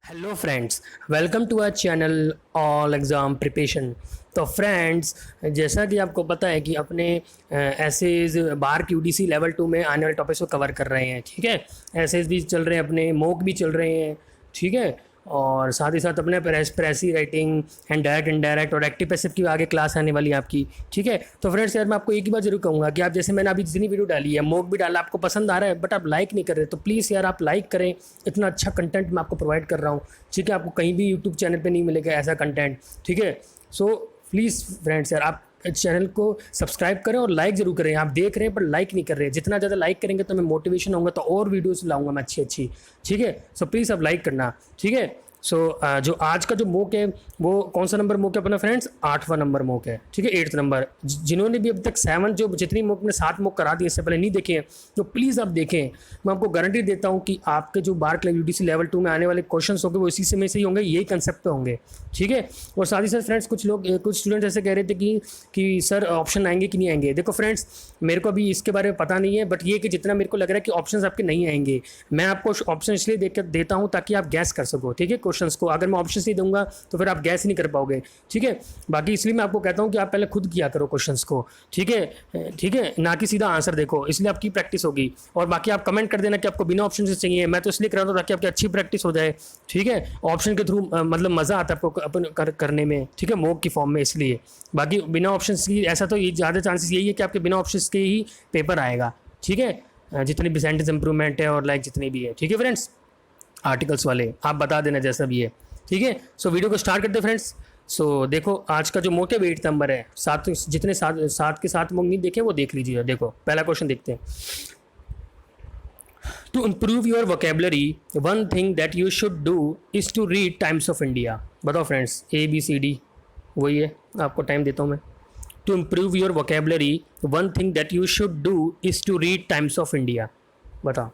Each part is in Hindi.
Hello friends, welcome to our channel all exam preparation. तो फ्रेंड्स, जैसा कि आपको पता है कि अपने एसेज बार क्यूडीसी लेवल 2 में आने वाले टॉपिक्स को कवर कर रहे हैं। ठीक है, एसेज भी चल रहे हैं, अपने मोक भी चल रहे हैं। ठीक है, और साथ ही साथ अपने प्रेसी राइटिंग एंड डायरेक्ट इनडायरेक्ट और एक्टिव पैसिव की आगे क्लास आने वाली है आपकी। ठीक है, तो फ्रेंड्स यार मैं आपको एक ही बात जरूर कहूँगा कि आप जैसे मैंने अभी जितनी वीडियो डाली है, मोक भी डाला, आपको पसंद आ रहा है बट आप लाइक नहीं कर रहे, तो प्लीज़ यार आप लाइक करें। इतना अच्छा कंटेंट मैं आपको प्रोवाइड कर रहा हूँ। ठीक है, आपको कहीं भी यूट्यूब चैनल पर नहीं मिलेगा ऐसा कंटेंट। ठीक है, सो प्लीज़ फ्रेंड्स यार आप चैनल को सब्सक्राइब करें और लाइक ज़रूर करें। आप देख रहे हैं पर लाइक नहीं कर रहे हैं। जितना ज़्यादा लाइक करेंगे तो मैं मोटिवेशन होऊंगा, तो और वीडियोस लाऊंगा मैं अच्छी अच्छी। ठीक है, सो प्लीज़ आप लाइक करना। ठीक है, सो जो आज का जो मोक है वो कौन सा नंबर मोक है अपना फ्रेंड्स? 8वां नंबर मोक है। ठीक है, 8th नंबर। जिन्होंने भी अब तक 7 जो जितनी मोक में 7 मोक करा दिए इससे पहले नहीं देखे हैं तो प्लीज़ आप देखें। मैं आपको गारंटी देता हूँ कि आपके जो बार क्लब यूडीसी लेवल 2 में आने वाले क्वेश्चन होंगे वो इसी से में से ही होंगे, यही कंसेप्ट पे होंगे। ठीक है, और साथ ही साथ फ्रेंड्स कुछ स्टूडेंट्स ऐसे कह रहे थे कि सर ऑप्शन आएंगे कि नहीं आएंगे। देखो फ्रेंड्स, मेरे को अभी इसके बारे में पता नहीं है, बट ये कि जितना मेरे को लग रहा है कि ऑप्शन आपके नहीं आएंगे। मैं आपको ऑप्शन इसलिए देता हूँ ताकि आप गैस कर सको। ठीक है, क्वेश्चन को अगर मैं ऑप्शन नहीं दूंगा तो फिर आप गैस नहीं कर पाओगे। ठीक है, बाकी इसलिए मैं आपको कहता हूं कि आप पहले खुद किया करो क्वेश्चंस को। ठीक है, ठीक है, ना कि सीधा आंसर देखो, इसलिए आपकी प्रैक्टिस होगी। और बाकी आप कमेंट कर देना कि आपको बिना ऑप्शन से चाहिए। मैं तो इसलिए कर रहा हूं ताकि आपकी अच्छी प्रैक्टिस हो जाए। ठीक है, ऑप्शन के थ्रू मतलब मज़ा आता है आपको अपन करने में। ठीक है, मॉक की फॉर्म में, इसलिए। बाकी बिना ऑप्शन की ऐसा तो ज़्यादा चांसेस यही है कि आपके बिना ऑप्शन के ही पेपर आएगा। ठीक है, जितनी भी सेंटेंस इंप्रूवमेंट है और लाइक जितनी भी है। ठीक है फ्रेंड्स, आर्टिकल्स वाले आप बता देना जैसा भी है। ठीक है, सो वीडियो को स्टार्ट करते हैं फ्रेंड्स। सो देखो आज का जो मोक है 8 नंबर है। जितने सात के साथ मोक नहीं देखे वो देख लीजिए। देखो पहला क्वेश्चन देखते हैं। To improve your vocabulary one thing that you should do is to read Times of India. बताओ फ्रेंड्स, ABCD वही है, आपको टाइम देता हूँ मैं। To improve your vocabulary one thing that you should do is to read Times of India. बताओ,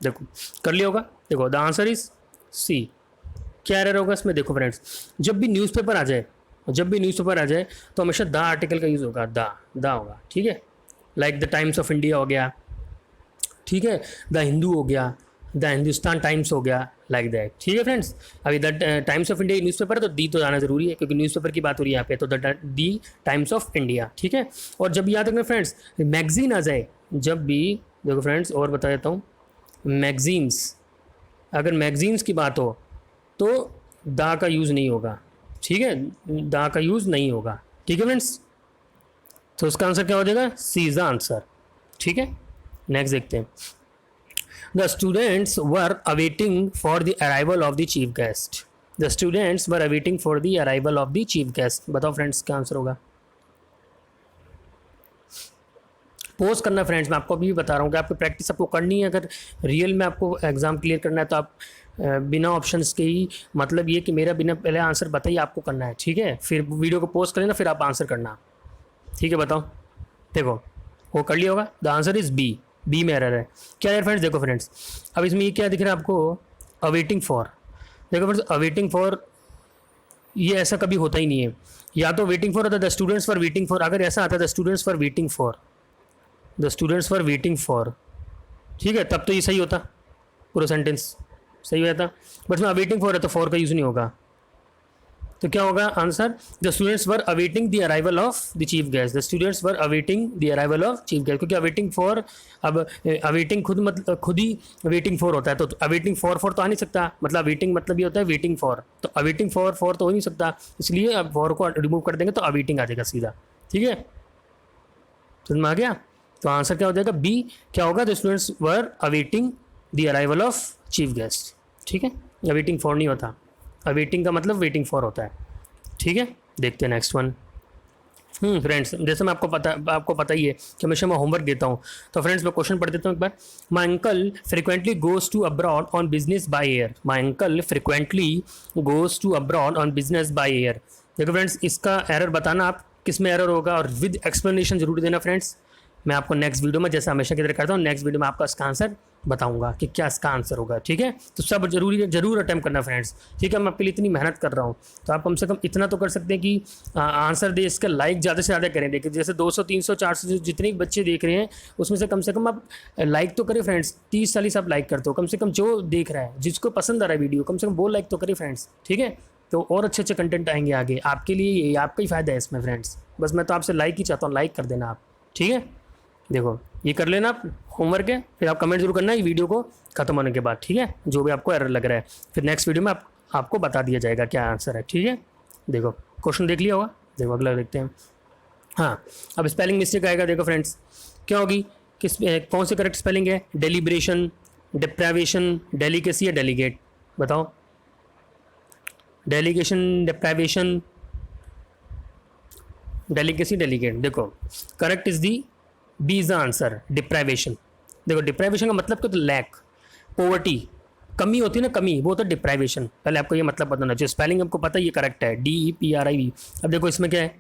देखो कर लिया होगा। देखो द आंसर इज C। क्या एरर होगा इसमें? देखो फ्रेंड्स, जब भी न्यूज़पेपर आ जाए तो हमेशा द आर्टिकल का यूज़ होगा। द होगा। ठीक है, like the times of India हो गया। ठीक है, द हिंदू हो गया, द हिंदुस्तान टाइम्स हो गया, लाइक दैट। ठीक है फ्रेंड्स, अभी the times of India newspaper है तो दी तो जाना जरूरी है क्योंकि न्यूज़पेपर की बात हो रही है यहाँ पे, तो दी टाइम्स ऑफ इंडिया। ठीक है, और जब याद रखना फ्रेंड्स, मैगजीन आ जाए जब भी, देखो फ्रेंड्स और बता देता हूँ, मैगजीन्स, अगर मैगजीन्स की बात हो तो दा का यूज़ नहीं होगा। ठीक है, दा का यूज़ नहीं होगा। ठीक है फ्रेंड्स, तो उसका आंसर क्या हो जाएगा? सी इज द आंसर। ठीक है, नेक्स्ट देखते हैं। The students were awaiting for the arrival of the chief guest. The students were awaiting for the arrival of the chief guest. बताओ फ्रेंड्स क्या आंसर होगा? पोस्ट करना फ्रेंड्स, मैं आपको अभी भी बता रहा हूँ कि आपकी प्रैक्टिस आपको करनी है। अगर रियल में आपको एग्ज़ाम क्लियर करना है तो आप बिना ऑप्शंस के ही, मतलब ये कि मेरा बिना पहले आंसर बताइए आपको करना है। ठीक है, फिर वीडियो को पोस्ट करें ना, फिर आप आंसर करना। ठीक है, बताओ। देखो वो कर लिया होगा। द आंसर इज़ बी में एरर है। क्या है फ्रेंड्स? देखो फ्रेंड्स, अब इसमें ये क्या दिख रहा है आपको? Awaiting for. देखो फ्रेंड्स, अवेटिंग फॉर ये ऐसा कभी होता ही नहीं है। या तो वेटिंग फॉर होता है the students for waiting for, अगर ऐसा आता है the students for waiting for, the students for waiting for, ठीक है, तब तो ये सही होता, पूरा सेंटेंस सही हो जाता। बट इसमें अवेटिंग फॉर है तो फॉर का यूज़ नहीं होगा। तो क्या होगा answer? The students were awaiting the arrival of the chief guest. The students were awaiting the arrival of chief guest, क्योंकि अवेटिंग फॉर, अब अवेटिंग खुद ही वेटिंग फॉर होता है, तो अवेटिंग फॉर तो आ नहीं सकता। मतलब अवेटिंग मतलब ये होता है वेटिंग फॉर, तो अवेटिंग फॉर तो हो नहीं सकता, इसलिए अब फॉर को रिमूव कर देंगे तो अवेटिंग आ जाएगा सीधा। ठीक है, समझ में आ गया? तो आंसर क्या हो जाएगा? बी। क्या होगा? The students were awaiting the arrival of chief guest. ठीक है, अवेटिंग फॉर नहीं होता, अवेटिंग का मतलब वेटिंग फॉर होता है। ठीक है, देखते हैं नेक्स्ट वन। फ्रेंड्स, जैसे मैं आपको पता ही है कि हमेशा मैं होमवर्क देता हूँ, तो फ्रेंड्स मैं क्वेश्चन पढ़ देता हूँ एक बार। My uncle frequently goes to abroad on business by air. My uncle frequently goes to abroad on business by air. देखो फ्रेंड्स, इसका एरर बताना आप किस में एरर होगा और विद एक्सप्लेनेशन जरूर देना फ्रेंड्स। मैं आपको नेक्स्ट वीडियो में, जैसे हमेशा की तरह करता हूँ, नेक्स्ट वीडियो में आपका इसका आंसर बताऊंगा कि क्या इसका आंसर होगा। ठीक है, तो सब जरूर अटेम्प्ट करना फ्रेंड्स। ठीक है, मैं आपके लिए इतनी मेहनत कर रहा हूँ, तो आप कम से कम इतना तो कर सकते हैं कि आंसर दे, इसका लाइक ज़्यादा से ज़्यादा करें। देखिए जैसे 200 300 400 जितने भी बच्चे देख रहे हैं उसमें से कम आप लाइक तो करें फ्रेंड्स। 30 40 आप लाइक करते हो, कम से कम जो देख रहा है, जिसको पसंद आ रहा है वीडियो, कम से कम वो लाइक तो करें फ्रेंड्स। ठीक है, तो और अच्छे अच्छे कंटेंट आएंगे आगे आपके लिए, ये आपका ही फ़ायदा है इसमें फ्रेंड्स। बस मैं तो आपसे लाइक ही चाहता हूँ, लाइक कर देना आप। ठीक है, देखो ये कर लेना आप होमवर्क है, फिर आप कमेंट जरूर करना ये वीडियो को खत्म होने के बाद। ठीक है, जो भी आपको एरर लग रहा है, फिर नेक्स्ट वीडियो में आपको बता दिया जाएगा क्या आंसर है। ठीक है, देखो क्वेश्चन देख लिया होगा, देखो अगला देखते हैं। हाँ, अब स्पेलिंग मिस्टेक आएगा, देखो फ्रेंड्स क्या होगी, किस कौन सी करेक्ट स्पेलिंग है, डेलिब्रेशन, डिप्राइवेशन, डेलीकेसी या डेलीगेट, बताओ। Delegation, deprivation, delicacy, delegate. देखो correct is the B is the answer, deprivation. देखो डिप्राइवेशन का मतलब क्या, तो लैक, पोवर्टी, कमी होती है ना, कमी, वो होता है डिप्राइवेशन। पहले आपको ये मतलब बताना चाहिए। स्पेलिंग आपको पता है ये करेक्ट है, DEPRIV। अब देखो इसमें क्या है,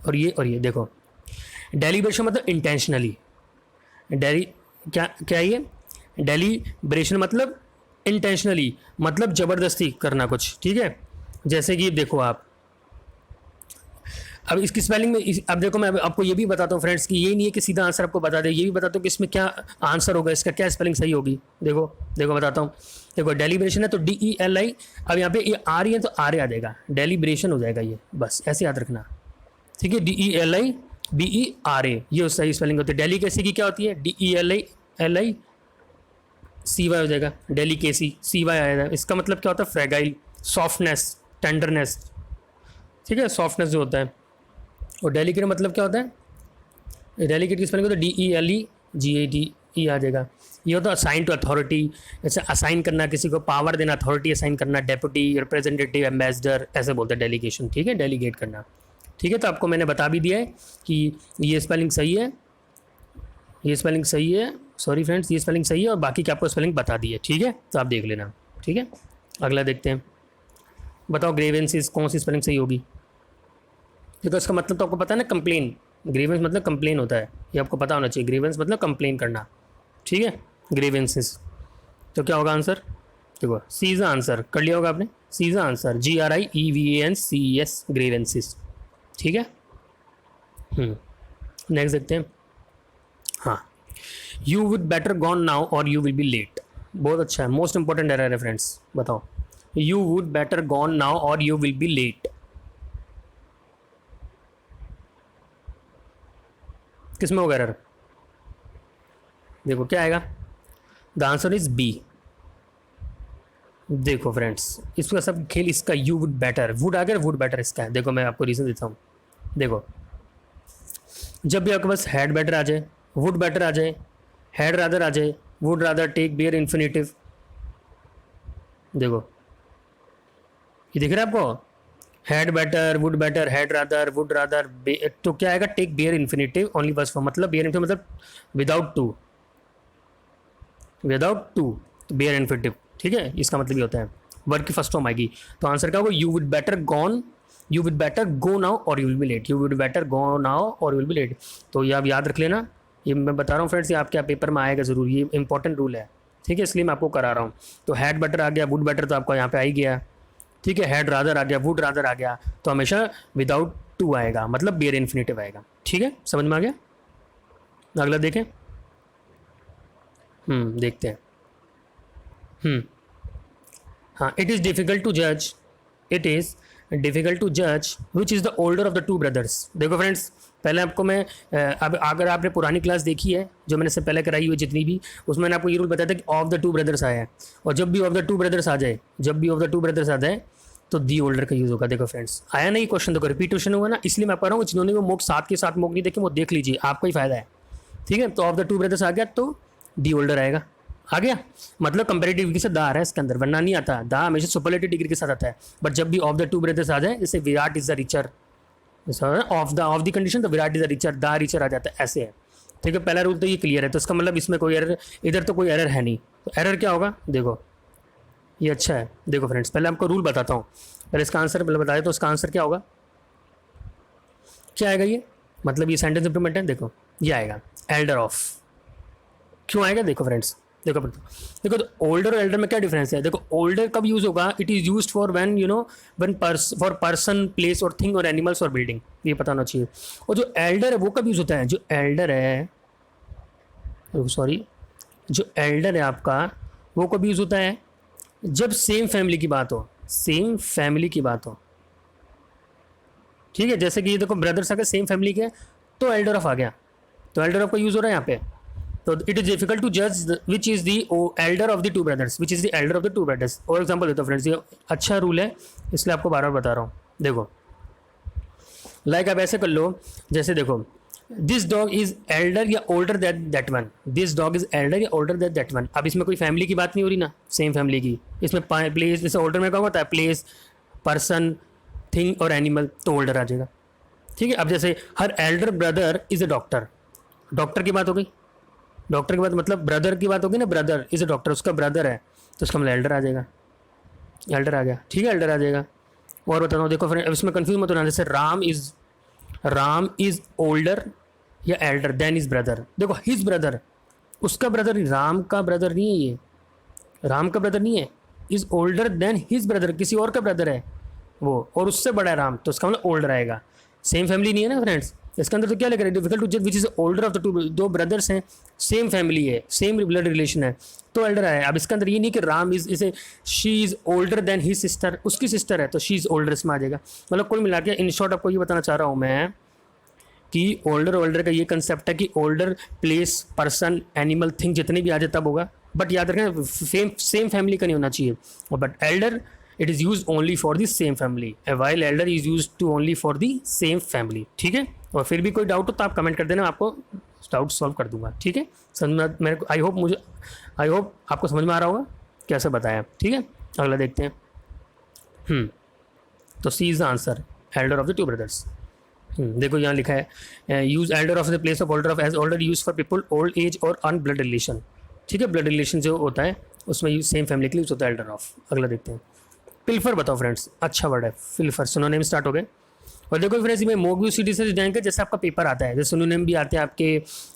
और ये देखो डेलीब्रेशन मतलब इंटेंशनली, डेली क्या क्या है ये, डेलीब्रेशन मतलब इंटेंशनली, मतलब ज़बरदस्ती करना कुछ। ठीक है, जैसे कि देखो आप अब इसकी स्पेलिंग में अब देखो मैं आपको ये भी बताता हूँ फ्रेंड्स कि ये नहीं है कि सीधा आंसर आपको बता दे, ये भी बताता हूँ कि इसमें क्या आंसर होगा, इसका क्या स्पेलिंग सही होगी। देखो देखो बताता हूँ। देखो डेलीब्रेशन है तो DELI, अब यहाँ पे ये आ रही है तो आर आ जाएगा, डेलीब्रेशन हो जाएगा ये, बस ऐसे याद रखना। ठीक है, DELI BERA, ये सही स्पेलिंग होती है। डेलीकेसी की क्या होती है, DELI CY हो जाएगा, डेलीकेसी CY आएगा। इसका मतलब क्या होता है, फ्रेगाइल, सॉफ्टनेस, टेंडरनेस। ठीक है, सॉफ्टनेस जो होता है। और डेलीकेट मतलब क्या होता है, डेलीकेट की स्पेलिंग होता है DELEGATE आ जाएगा। ये होता है असाइन टू अथॉरिटी, जैसे असाइन करना, किसी को पावर देना, अथॉरिटी असाइन करना, डेप्यूटी, रिप्रेजेंटेटिव, एम्बेसडर, ऐसे बोलते हैं डेलीगेशन। ठीक है, डेलीगेट करना। ठीक है, तो आपको मैंने बता भी दिया है कि ये स्पेलिंग सही है, ये स्पेलिंग सही है, सॉरी फ्रेंड्स ये स्पेलिंग सही है, और बाकी की आपको स्पेलिंग बता दी है। ठीक है, तो आप देख लेना। ठीक है, अगला देखते हैं। बताओ ग्रेवेंसेस कौन सी स्पेलिंग सही होगी। तो इसका मतलब तो आपको पता है ना, कंप्लेन। ग्रीवेंस मतलब कंप्लेन होता है, ये आपको पता होना चाहिए। ग्रीवेंस मतलब कंप्लेन करना। ठीक है, ग्रीवेंसेस, तो क्या होगा आंसर, देखो सी इज आंसर, कर लिया होगा आपने, सी इज आंसर, GRIEVANCES, ग्रीवेंसेस। ठीक है, नेक्स्ट देखते हैं। हाँ, you would better gone now or you will be late, बहुत अच्छा है, मोस्ट इंपॉर्टेंट एरर है फ्रेंड्स। बताओ, you would better gone now or you will be late, किसमें होगा एरर, देखो क्या आएगा, द आंसर इज बी। देखो फ्रेंड्स इसका सब खेल, इसका यू वुड बेटर, वुड आ गया, वुड बेटर इसका है। देखो मैं आपको रीज़न देता हूँ। देखो जब भी आपके पास हैड बेटर आ जाए, वुड बेटर आ जाए, हैड रादर आ जाए, would rather, take, bare, infinitive, देखो ये दिख रहा है आपको, had better, would better, had rather, would rather, तो क्या आएगा, take, bare, infinitive, only base form, मतलब बेयर इन्फिनेटिव मतलब without to, without to, bare infinitive. ठीक है, इसका मतलब ये होता है, वर्ड की फर्स्ट फॉर्म आएगी। तो आंसर क्या होगा, you would better gone, you would better go now or you will be late, you would better go now or you will be late. तो ये आप याद रख लेना, ये मैं बता रहा हूँ फ्रेंड्स, ये आपके पेपर में आएगा ज़रूर, ये इंपॉर्टेंट रूल है। ठीक है, इसलिए मैं आपको करा रहा हूँ। तो हैड बेटर आ गया, वुड बेटर तो आपका यहाँ पे आ ही गया। ठीक है, हैड रादर आ गया, वुड रादर आ गया, तो हमेशा विदाउट टू आएगा, मतलब बेयर इन्फिनेटिव आएगा। ठीक है, समझ में आ गया। अगला देखें, देखते हैं। हाँ, इट इज़ डिफ़िकल्ट टू जज, इट इज़ डिफ़िकल्ट टू जज which is the older of the two brothers. देखो फ्रेंड्स, पहले आपको मैं अब अगर आपने पुरानी क्लास देखी है जो मैंने इससे पहले कराई हुई जितनी भी, उसमें मैंने आपको ये रूल बताया था कि ऑफ द टू ब्रदर्स आया है, और जब भी ऑफ द टू ब्रदर्स आ जाए, जब भी ऑफ द टू ब्रदर्स आ जाए तो दी ओल्डर का यूज़ होगा। देखो फ्रेंड्स, आया ना ये क्वेश्चन, देखो रिपीटेशन हुआ ना, इसलिए मैं पढ़ रहा हूँ। जिन्होंने वो मोक साथ के साथ मोक नहीं देखे वो देख लीजिए, आपका ही फायदा है। ठीक है, तो ऑफ द टू ब्रदर्स आ गया तो दी ओल्डर आएगा, आ गया, मतलब कंपेरेटिव डिग्री से दा आ रहा है इसके अंदर, वरना नहीं आता। दा हमेशा सुपरलेटिव डिग्री के साथ आता है। बट जब भी ऑफ द टू ब्रदर्स आ जाए, जैसे Virat is the richer, of the condition तो Virat is the richer, the richer आ जाता है, ऐसे है। ठीक है, पहला रूल तो ये क्लियर है, तो इसका मतलब इसमें कोई एरर, इधर तो कोई एरर है नहीं। तो एरर क्या होगा, देखो ये अच्छा है। देखो फ्रेंड्स, पहले आपको रूल बताता हूँ, पहले इसका आंसर पहले बताया, तो इसका आंसर क्या होगा, क्या आएगा ये, मतलब ये सेंटेंस इंप्रूवमेंट है। देखो ये आएगा एल्डर ऑफ, क्यों आएगा? देखो फ्रेंड्स, देखो तो ओल्डर और एल्डर में क्या डिफरेंस है? देखो ओल्डर कब यूज होगा? It is used for when you know when for person, place और थिंग और एनिमल्स और बिल्डिंग, ये पता होना चाहिए। और जो एल्डर है वो कब यूज होता है? जो एल्डर है, सॉरी, जो एल्डर है आपका वो कब यूज होता है? जब सेम फैमिली की बात हो, सेम फैमिली की बात हो, ठीक है। जैसे कि ये देखो ब्रदर्स अगर सेम फैमिली के हैं तो एल्डर ऑफ आ गया, तो एल्डर ऑफ का यूज हो रहा है यहाँ पे। तो इट इज डिफिकल्ट टू जज which is the Elder of the two brothers, which is the Elder of the two brothers. और एग्जाम्पल देता हूँ फ्रेंड्स, ये अच्छा रूल है इसलिए आपको बार बार बता रहा हूँ। देखो लाइक आप ऐसे कर लो, जैसे देखो दिस डॉग इज एल्डर या older that one, this dog is Elder या ओल्डर दैट वन। अब इसमें कोई फैमिली की बात नहीं हो रही ना, सेम फैमिली की। इसमें प्लेस, जैसे ओल्डर में क्या होता है? प्लेस, पर्सन, थिंग और एनिमल, तो ओल्डर आ जाएगा, ठीक है। अब जैसे हर Elder brother is a doctor, doctor की बात हो गई, डॉक्टर की बात मतलब ब्रदर की बात होगी ना, ब्रदर इज अ डॉक्टर, उसका ब्रदर है तो उसका मतलब एल्डर आ जाएगा, एल्डर आ गया, ठीक है, एल्डर आ जाएगा। और बताता हूँ, देखो फ्रेंड इसमें कंफ्यूज मत होना, जैसे राम इज ओल्डर या एल्डर देन इज ब्रदर। देखो हिज ब्रदर, उसका ब्रदर, राम का ब्रदर नहीं है, ये राम का ब्रदर नहीं है। Is older then his brother, किसी और का ब्रदर है वो, और उससे बड़ा है राम, तो उसका मतलब ओल्डर आएगा। सेम फैमिली नहीं है ना फ्रेंड्स, इसके अंदर तो क्या लिखा है? डिफिकल्ट टू जज which is older of the to, दो ब्रदर्स हैं, सेम फैमिली है, सेम ब्लड रिलेशन है, तो एल्डर आया। अब इसके अंदर ये नहीं कि राम इज इसे she is older than he sister, उसकी सिस्टर है तो शी इज ओल्डर, इसमें आ जाएगा। मतलब कुल मिला के इन शॉर्ट आपको ये बताना चाह रहा हूँ मैं कि ओल्डर का ये कंसेप्ट है कि older, place, person, animal, thing जितने भी आ जाए तब होगा, बट याद रखें सेम फैमिली का नहीं होना चाहिए। और but elder it is use only for the same family, while elder is use to only for the same family, ठीक है। और फिर भी कोई डाउट हो तो आप कमेंट कर देना, आपको डाउट सॉल्व कर दूंगा, ठीक है। समझ मेरे को, आई होप आपको समझ में आ रहा होगा कैसे बताया, ठीक है। अगला देखते हैं। तो C is the answer, elder of the two brothers. देखो यहाँ लिखा है use elder of the place of older of age older use for people old age और अन ब्लड रिलेशन, ठीक है। ब्लड रिलेशन जो होता है उसमें यूज सेम फैमिली के लिए यूज होता है एल्डर ऑफ। अगला देखते हैं, पिल्फर बताओ फ्रेंड्स, अच्छा वर्ड है पिल्फर, सिनोनिम स्टार्ट हो गए। और देखो फ्रेंड्स में मोग्यू सिटी से जाएंगे, जैसे आपका पेपर आता है, जैसे सिनोनिम भी आते हैं आपके,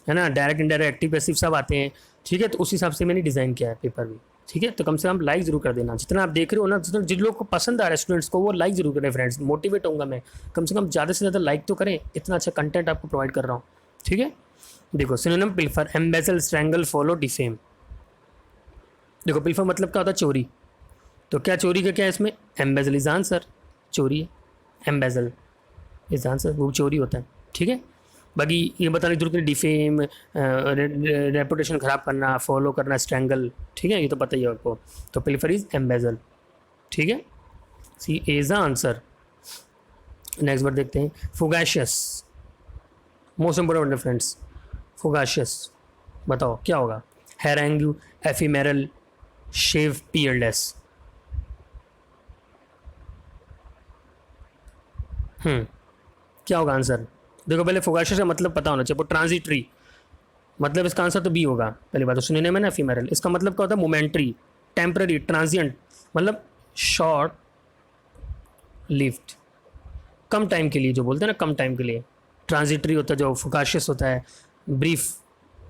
है ना, डायरेक्ट इनडायरेक्ट एक्टिव पैसिव सब आते हैं, ठीक है। तो उस हिसाब से मैंने डिज़ाइन किया है पेपर भी, ठीक है। तो कम से कम लाइक जरूर कर देना, जितना आप देख रहे हो ना, जितना जिन लोगों को पसंद आ रहा है स्टूडेंट्स को, वो लाइक जरूर करें फ्रेंड्स, मोटिवेट होऊंगा मैं, कम से कम ज़्यादा से ज़्यादा लाइक तो करें, इतना अच्छा कंटेंट आपको प्रोवाइड कर रहा हूँ, ठीक है। देखो synonym pilfer, embezzle, strangle, follow, defame. देखो पिल्फर मतलब क्या होता है? चोरी। तो क्या चोरी का क्या है इसमें? एम्बेजल इज आंसर, चोरी है, एम्बेजल इज आंसर, वो चोरी होता है, ठीक है। बाकी ये बताने की जरूरत नहीं, डिफेम, रेपुटेशन ख़राब करना, फॉलो करना, स्ट्रैंगल, ठीक है, ये तो पता ही है आपको। तो पिल्फर इज एम्बेजल, ठीक है, सी इज द आंसर। नेक्स्ट बार देखते हैं, फुगाशियस, मोस्ट इंपोर्टेंट फ्रेंड्स, फुगाशियस बताओ क्या होगा? हैरेंग्यू, एफिमेरल, शेव, पीयरलेस। क्या होगा आंसर? देखो पहले फुगाशियस का मतलब पता होना चाहिए, ट्रांजिटरी, मतलब इसका आंसर तो बी होगा। पहली बात तो सुनने में ना, एफिमेरल इसका मतलब क्या होता है? मोमेंट्री, टेम्पररी, ट्रांजिएंट, मतलब शॉर्ट लिव्ड, कम टाइम के लिए, जो बोलते हैं ना कम टाइम के लिए। ट्रांजिटरी होता है जो फुगाशियस होता है, ब्रीफ,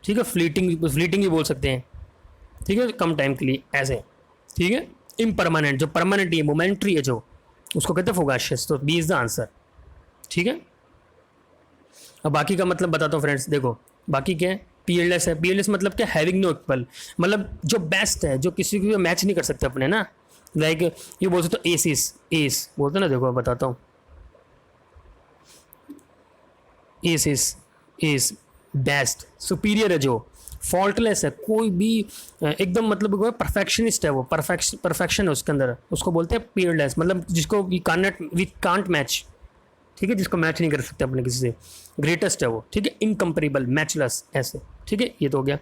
ठीक है, फ्लीटिंग ही बोल सकते हैं, ठीक है, कम टाइम के लिए ऐसे, ठीक है। इम्परमानेंट, जो परमानेंट है, मोमेंट्री है जो, उसको कहते हैं फुगाशियस, तो बी इज द आंसर, ठीक है। अब बाकी का मतलब बताता हूँ फ्रेंड्स, देखो बाकी क्या है? पीयरलेस है, पीयरलेस मतलब क्या? हैविंग नो इक्वल, मतलब जो बेस्ट है, जो किसी को मैच नहीं कर सकते अपने ना, लाइक ये बोल सकते हो एस बोलते ना, देखो बताता हूँ, एस बेस्ट, सुपीरियर है, जो फॉल्टलेस है, कोई भी एकदम मतलब परफेक्शनिस्ट है, वो परफेक्शन है उसके अंदर, उसको बोलते हैं पीयरलेस, मतलब जिसको वी कांट मैच, ठीक है, जिसको मैच नहीं कर सकते अपने किसी से। ग्रेटेस्ट है वो, ठीक है, इनकम्पेरेबल, मैचलेस, ऐसे, ठीक है, ये तो हो गया।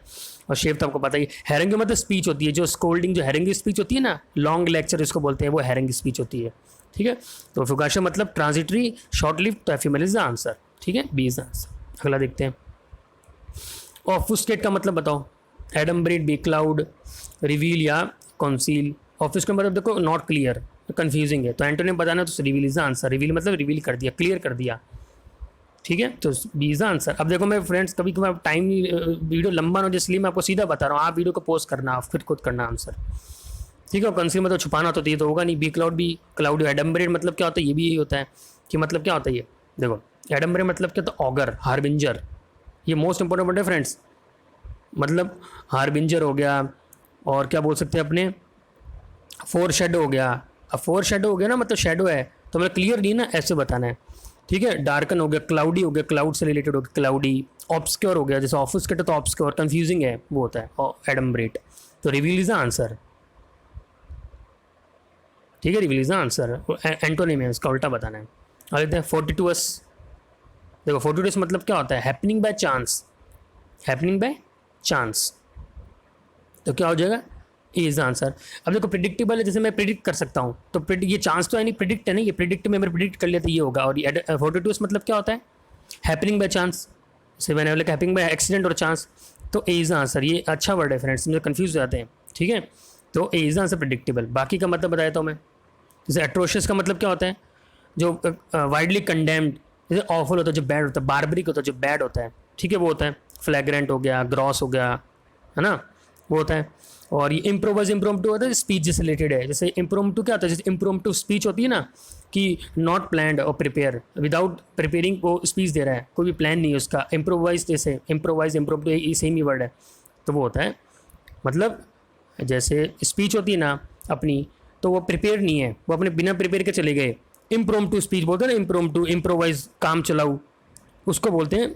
और शेव तो आपको पता ही, हैरेंग मतलब स्पीच होती है, जो स्कोल्डिंग, जो हैरेंग स्पीच होती है ना, लॉन्ग लेक्चर इसको बोलते हैं, वो हैरेंग स्पीच होती है, ठीक है। तो फुगाशिया मतलब ट्रांजिटरी, शॉर्ट लिव, तो एफिमेरल इज द आंसर, ठीक है, बी इज द आंसर। अगला देखते हैं, ऑफुस्केट का मतलब बताओ? एडम्ब्रेट, बी क्लाउड, रिवील या कॉन्सील। ऑफिस का मतलब देखो नॉट क्लियर, कंफ्यूजिंग है, तो एंटोनिम बताना, तो reveal is the answer. Reveal मतलब रिवील कर दिया, क्लियर कर दिया, ठीक है, तो बी इज आंसर। अब देखो मैं फ्रेंड्स कभी कभार टाइम वीडियो लंबा ना हो इसलिए मैं आपको सीधा बता रहा हूँ, आप वीडियो को पोस्ट करना, आप फिर खुद करना आंसर। ठीक है, कंज्यूमर तो छुपाना तो ये तो होगा नहीं। बी क्लाउड भी क्लाउड एडम्बरेट मतलब क्या होता है, ये भी यही होता है कि मतलब क्या होता है ये देखो, एडम्बरेट मतलब क्या होता है, ऑगर, हार्बिंजर, ये मोस्ट इंपॉर्टेंट वर्ड है फ्रेंड्स। मतलब हार्बिंजर हो गया, और क्या बोल सकते हैं अपने, फोर शेडो हो गया। अब फोर शेडो हो गया ना, मतलब शेडो है तो मतलब क्लियर नहीं ना, ऐसे बताना है। ठीक है, डार्कन हो गया, क्लाउडी हो गया, क्लाउड से रिलेटेड हो गया क्लाउडी। ऑब्सक्योर हो गया, जैसे ऑफिस के तो ऑब्सक्योर कंफ्यूजिंग है वो होता है एडम्बरेट। तो रिवील इज द आंसर। ठीक है, reveal is the answer, antonym है उसका, उल्टा बताना है। और देखते हैं फोर्टिटुअस। देखो फोर्टिटुअस मतलब क्या होता है, happening by chance, happening by chance. तो क्या हो जाएगा, ए इज आंसर। अब देखो प्रिडिक्टेबल है, जैसे मैं प्रिडिक्ट कर सकता हूँ, तो ये चांस तो है नहीं, प्रिडिक्ट है ना, ये प्रिडिक्ट में मैं प्रिडिक्ट कर लिया तो ये होगा। और ये फोर्टिटुअस मतलब क्या होता है, हैपनिंग बाय चांस, जैसे मैंने बोला हैपनिंग बाय एक्सीडेंट और चांस। तो ए इज आंसर, ये अच्छा वर्ड है फ्रेंड्स, मुझे कन्फ्यूज हो जाते हैं। ठीक है, तो ए इज आंसर प्रिडिक्टेबल। बाकी का मतलब बताया तो मैं, जैसे एट्रोशियस का मतलब क्या होता है, जो वाइडली कंडेम्ड, जैसे ऑफुल होता है जो बैड होता है, बार्बरिक होता है जो बैड होता है। ठीक है, वो होता है फ्लैग्रेंट हो गया, ग्रॉस हो गया, है ना, वो होता है। और ये इम्प्रोवाइज इम्प्रोम्प्टू होता है, स्पीच से रिलेटेड है। जैसे इम्प्रोम्प्टू क्या होता है, जैसे इम्प्रोम्प्टू स्पीच होती है ना, कि नॉट प्लान्ड और प्रिपेयर, विदाउट प्रिपेयरिंग वो स्पीच दे रहा है, कोई भी प्लान नहीं है उसका। इम्प्रोवाइज, जैसे इम्प्रोवाइज इम्प्रोम्प्टू ये सेम ही वर्ड है, तो वो होता है। मतलब जैसे स्पीच होती है ना अपनी, तो वो प्रिपेयर नहीं है, वो अपने बिना प्रिपेयर के चले गए। इम्प्रोम्प्टू स्पीच बोलते हैं ना, इम्प्रोम्प्टू, इम्प्रोवाइज, काम चलाऊ, उसको बोलते हैं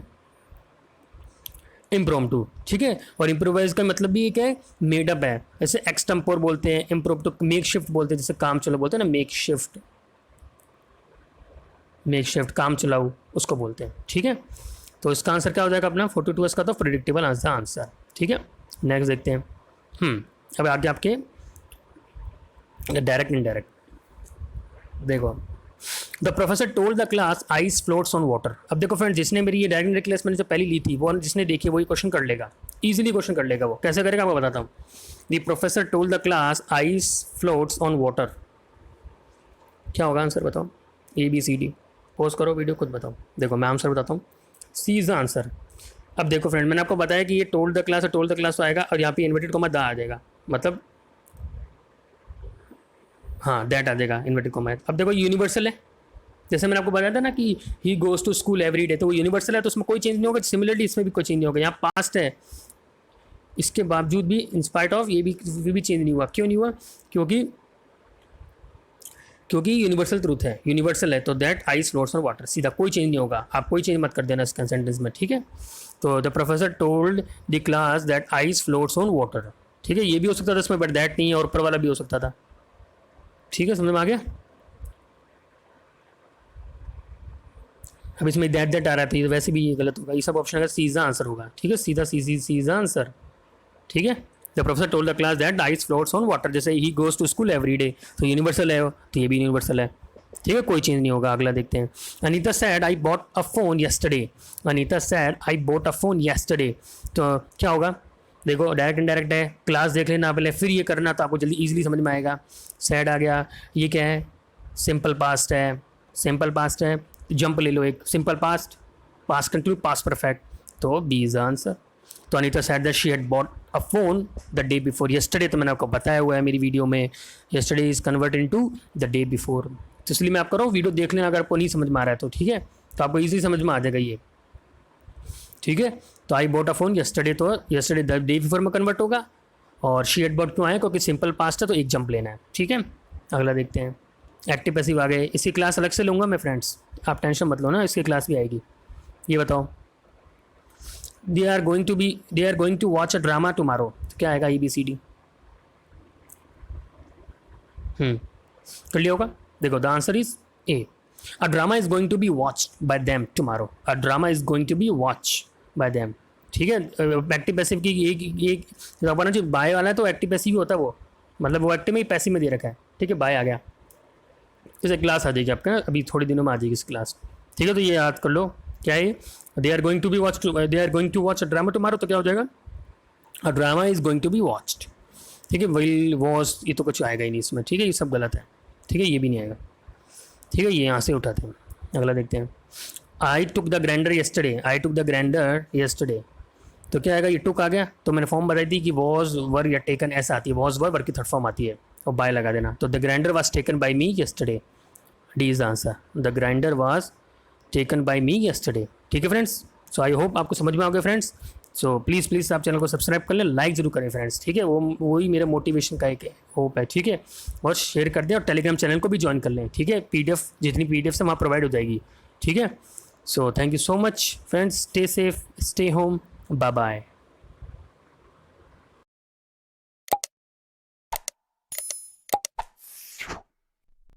इम्प्रोम्प्टू। ठीक है, और इम्प्रोवाइज का मतलब भी एक है, मेडअप है। जैसे एक्सटेम्पोर बोलते हैं, इम्प्रोम्प्टू मेक शिफ्ट बोलते हैं, जैसे काम चलाओ बोलते हैं ना, मेक शिफ्ट, मेक शिफ्ट, काम चलाऊ, उसको बोलते हैं। ठीक है, तो इसका आंसर क्या हो जाएगा अपना 42 का, तो प्रेडिक्टेबल आंसर। ठीक है, नेक्स्ट देखते हैं। अब आगे आपके डायरेक्ट इनडायरेक्ट। देखो, the professor told the class ice floats on water. अब देखो फ्रेंड, जिसने मेरी ये डायरेक्ट इनडायरेक्ट क्लास मैंने जो पहली ली थी, वो जिसने देखी वही क्वेश्चन कर लेगा, इजीली क्वेश्चन कर लेगा। वो कैसे करेगा मैं बताता हूँ। The professor told the class ice floats on water, क्या होगा आंसर बताओ, A B C D. Pause करो वीडियो, खुद बताओ। देखो मैं आंसर बताता हूँ, सी इज द आंसर। अब देखो फ्रेंड, मैंने आपको बताया कि ये टोल्ड द क्लास, और टोल्ड द क्लास तो आएगा, और यहाँ पे इन्वर्टेड कॉमा द आ जाएगा, मतलब हाँ दैट आ जाएगा इन्वर्टेड कॉमा। अब देखो यूनिवर्सल है, जैसे मैंने आपको बताया था ना कि he goes to school every day, तो वो यूनिवर्सल है, तो उसमें कोई चेंज नहीं होगा। सिमिलरली इसमें भी कोई चेंज नहीं होगा। यहाँ पास्ट है, इसके बावजूद भी इंस्पाइट ऑफ ये भी चेंज नहीं हुआ। क्यों नहीं हुआ, क्योंकि यूनिवर्सल ट्रूथ है, यूनिवर्सल है, तो that ice floats on water, सीधा कोई चेंज नहीं होगा। आप कोई चेंज मत कर देना इस सेंटेंस में। ठीक है, तो the professor told the class that ice floats on water. ठीक है, ये भी हो सकता था इसमें, बट दैट नहीं है, और ऊपर वाला भी हो सकता था। ठीक है, समझ में आ गया। अब इसमें दैट आ रहा था, वैसे भी ये गलत होगा, ये सब ऑप्शन अगर सीधा आंसर होगा। ठीक है, सीधा सीधा आंसर। ठीक है, the professor told the class that ice floats on water, जैसे ही goes to school every day, तो यूनिवर्सल है, तो ये भी यूनिवर्सल है। ठीक है, कोई चेंज नहीं होगा। अगला देखते हैं। Anita sad I bought a phone yesterday. Anita sad I bought a phone yesterday, तो क्या होगा, देखो डायरेक्ट इनडायरेक्ट है, क्लास देख लेना पहले, फिर ये करना, तो आपको जल्दी इजीली समझ में आएगा। सैड आ गया, ये क्या है, सिंपल पास्ट है, सिंपल पास्ट है, जंप ले लो एक, simple past, past continue, past perfect, तो बी इज आंसर। तो Anita sad that she had bought a phone the day before yesterday, तो मैंने आपको बताया हुआ है मेरी वीडियो में, yesterday is convert into the day before. तो इसलिए मैं आप करो वीडियो देख लेना, अगर आपको नहीं समझ में आ रहा है तो। ठीक है, तो आपको इजीली समझ में आ जाएगा ये। ठीक है, तो I bought a phone yesterday, तो येस्टरडे द डे बिफोर में कन्वर्ट होगा, और शी हैड बॉट क्यों आया, क्योंकि सिंपल पास्ट है, तो एक जंप लेना है। ठीक है, अगला देखते हैं। एक्टिव पैसिव आ गए, इसकी क्लास अलग से लूँगा मैं फ्रेंड्स, आप टेंशन मत लो ना, इसकी क्लास भी आएगी। ये बताओ, they are going to watch a drama tomorrow, तो क्या आएगा, ABCD। कर लिया होगा। देखो the answer is A, a drama is going to be watched by them tomorrow, a drama is going to be watch by them. ठीक है, एक्टिव पैसिव की एक अपना जो बाय वाला है, तो एक्टिव पैसिव ही होता है वो, मतलब वो एक्टिव में ही पैसिव में दे रखा है। ठीक है, बाय आ गया, जैसे क्लास आ जाएगी आपका, अभी थोड़े दिनों में आ जाएगी इस क्लास। ठीक है, तो ये याद कर लो, क्या है, they are going to watch a drama tomorrow, तो क्या हो जाएगा, a drama is going to be watched. ठीक है, विल वॉच, ये तो कुछ आएगा ही नहीं इसमें। ठीक है, ये सब गलत है। ठीक है, ये भी नहीं आएगा। ठीक है, ये यहाँ से उठाते हैं। अगला देखते हैं। I took the grinder yesterday, I took the grinder yesterday, तो क्या आएगा, ये टुक आ गया, तो मैंने फॉर्म बताई थी कि वॉज वर या टेकन ऐसा आती है, वॉज वर की थर्ड फॉर्म आती है और बाय लगा देना। तो the grinder was taken by me yesterday, D is the answer, the grinder was taken by me yesterday. ठीक है फ्रेंड्स, सो आई होप आपको समझ में आ गया फ्रेंड्स। सो प्लीज़ आप चैनल को सब्सक्राइब कर लें, लाइक जरूर करें फ्रेंड्स, ठीक है, वो वही मेरा मोटिवेशन का एक होप है, ठीक है। और शेयर कर दें और टेलीग्राम चैनल को भी ज्वाइन कर लें, ठीक है, PDF जितनी PDF से वहाँ प्रोवाइड हो जाएगी, ठीक है। So thank you so much friends, stay safe, stay home, bye bye.